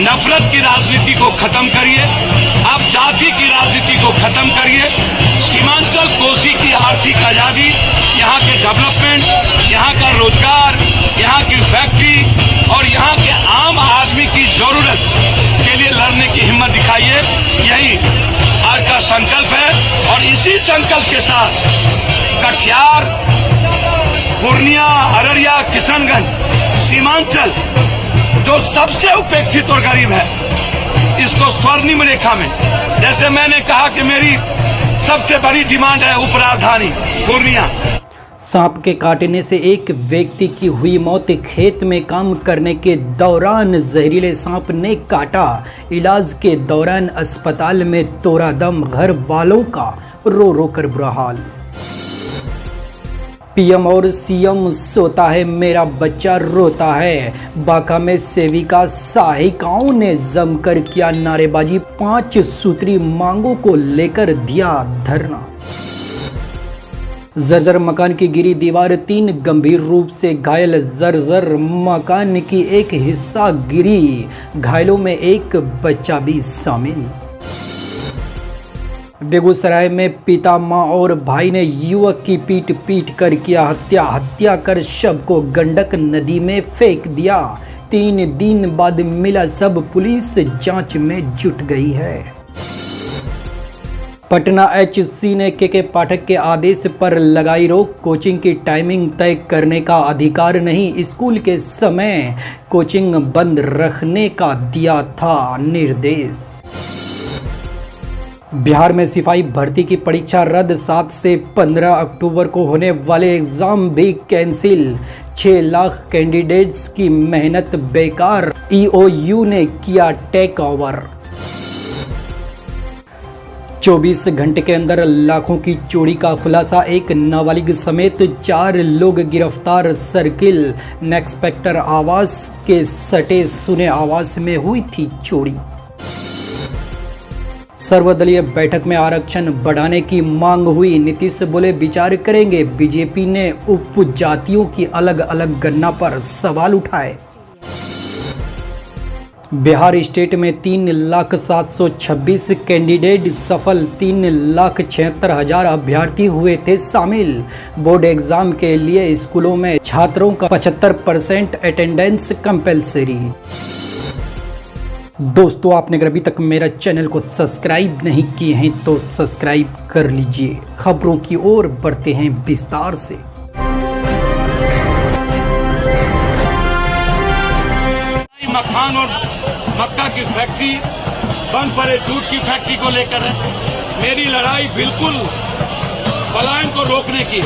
नफरत की राजनीति को खत्म करिए, आप जाति की राजनीति को खत्म करिए। सीमांचल कोसी की आर्थिक आजादी, यहाँ के डेवलपमेंट, यहाँ का रोजगार, यहाँ की फैक्ट्री और यहाँ के आम आदमी की जरूरत के लिए लड़ने की हिम्मत दिखाइए। यही आज का संकल्प है और इसी संकल्प के साथ कटिहार, पूर्णिया, अररिया, किशनगंज, सीमांचल जो सबसे उपेक्षित और गरीब है, इसको स्वर्णिम रेखा में, जैसे मैंने कहा कि मेरी सबसे बड़ी डिमांड है उपराजधानी पूर्णिया। सांप के काटने से एक व्यक्ति की हुई मौत। खेत में काम करने के दौरान जहरीले सांप ने काटा। इलाज के दौरान अस्पताल में तोड़ा दम। घर वालों का रो रो कर बुरा हाल। पीएम और सीएम सोता है, मेरा बच्चा रोता है। बांका में सेविका सहायिकाओं ने जमकर किया नारेबाजी। 5 सूत्री मांगों को लेकर दिया धरना। जर्जर मकान की गिरी दीवार, 3 गंभीर रूप से घायल। जर्जर मकान की एक हिस्सा गिरी, घायलों में एक बच्चा भी शामिल। बेगूसराय में पिता, मां और भाई ने युवक की पीट कर किया हत्या। हत्या कर शव को गंडक नदी में फेंक दिया। 3 दिन बाद मिला शव। पुलिस जांच में जुट गई है। पटना एचसी ने के पाठक के आदेश पर लगाई रोक। कोचिंग की टाइमिंग तय करने का अधिकार नहीं। स्कूल के समय कोचिंग बंद रखने का दिया था निर्देश। बिहार में सिपाही भर्ती की परीक्षा रद्द। 7 से 15 अक्टूबर को होने वाले एग्जाम भी कैंसिल। 6 लाख कैंडिडेट्स की मेहनत बेकार। ईओयू ने किया टेक ओवर। 24 घंटे के अंदर लाखों की चोरी का खुलासा। एक नाबालिग समेत 4 लोग गिरफ्तार। सर्किल नेक्सपेक्टर आवास के सटे सुने आवास में हुई थी चोरी। सर्वदलीय बैठक में आरक्षण बढ़ाने की मांग हुई। नीतीश बोले विचार करेंगे। बीजेपी ने उपजातियों की अलग अलग गणना पर सवाल उठाए। बिहार स्टेट में 3,726 कैंडिडेट सफल। 3,76,000 अभ्यर्थी हुए थे शामिल। बोर्ड एग्जाम के लिए स्कूलों में छात्रों का 75% अटेंडेंस कंपलसरी। दोस्तों, आपने अगर अभी तक मेरा चैनल को सब्सक्राइब नहीं किए हैं तो सब्सक्राइब कर लीजिए। खबरों की ओर बढ़ते हैं विस्तार से। मखान और मक्का की फैक्ट्री बंद पड़े, जूट की फैक्ट्री को लेकर है। मेरी लड़ाई बिल्कुल पलायन को रोकने की।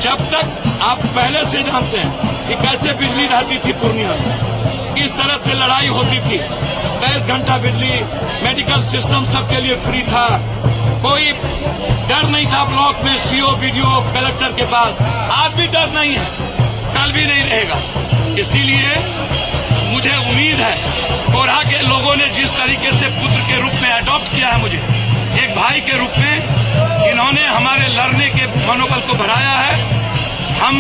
जब तक आप पहले से जानते हैं कि कैसे बिजली रहती थी पूर्णिया में, किस तरह से लड़ाई होती थी। 23 घंटा बिजली, मेडिकल सिस्टम सबके लिए फ्री था। कोई डर नहीं था ब्लॉक में सीओ, बीडीओ, कलेक्टर के पास। आज भी डर नहीं है, कल भी नहीं रहेगा। इसीलिए मुझे उम्मीद है कोरहा के लोगों ने जिस तरीके से पुत्र के रूप में अडॉप्ट किया है मुझे, एक भाई के रूप में इन्होंने हमारे लड़ने के मनोबल को बढ़ाया है। हम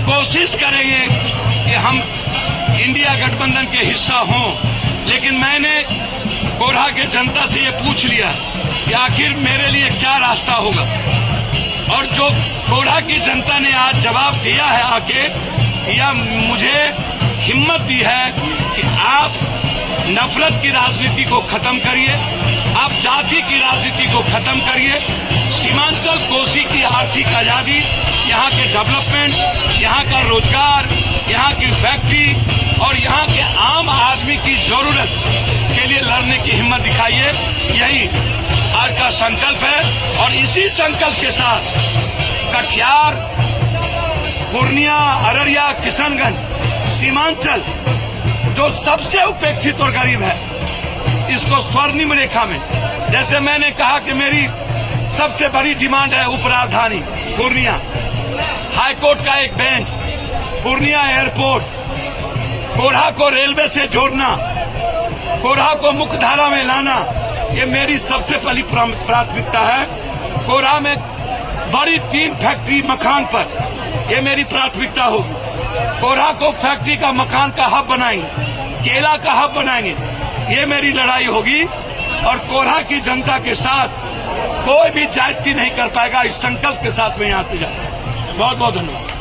कोशिश करेंगे कि हम इंडिया गठबंधन के हिस्सा हों, लेकिन मैंने कोरहा के जनता से ये पूछ लिया कि आखिर मेरे लिए क्या रास्ता होगा। और जो कोरहा की जनता ने आज जवाब दिया है आके, या मुझे हिम्मत दी है कि आप नफरत की राजनीति को खत्म करिए, आप जाति की राजनीति को खत्म करिए। सीमांचल कोसी की आर्थिक आजादी, यहाँ के डेवलपमेंट, यहाँ का रोजगार, यहाँ की फैक्ट्री और यहाँ के आम आदमी की जरूरत के लिए लड़ने की हिम्मत दिखाइए। यही आज का संकल्प है और इसी संकल्प के साथ कटिहार, पूर्णिया, अररिया, किशनगंज, सीमांचल जो सबसे उपेक्षित और गरीब है, इसको स्वर्णिम रेखा में, जैसे मैंने कहा कि मेरी सबसे बड़ी डिमांड है उपराजधानी पूर्णिया। हाईकोर्ट का एक बेंच, पूर्णिया एयरपोर्ट, कोरहा को रेलवे से जोड़ना, कोरहा को मुख्यधारा में लाना, ये मेरी सबसे पहली प्राथमिकता है। कोरहा में बड़ी 3 फैक्ट्री मकान पर, ये मेरी प्राथमिकता होगी। कोरहा को फैक्ट्री का मकान का हब बनाएंगे। केला का हब बनाएंगे। ये मेरी लड़ाई होगी और कोल्हा की जनता के साथ कोई भी जाति नहीं कर पाएगा। इस संकल्प के साथ मैं यहाँ से जाऊँ। बहुत बहुत धन्यवाद।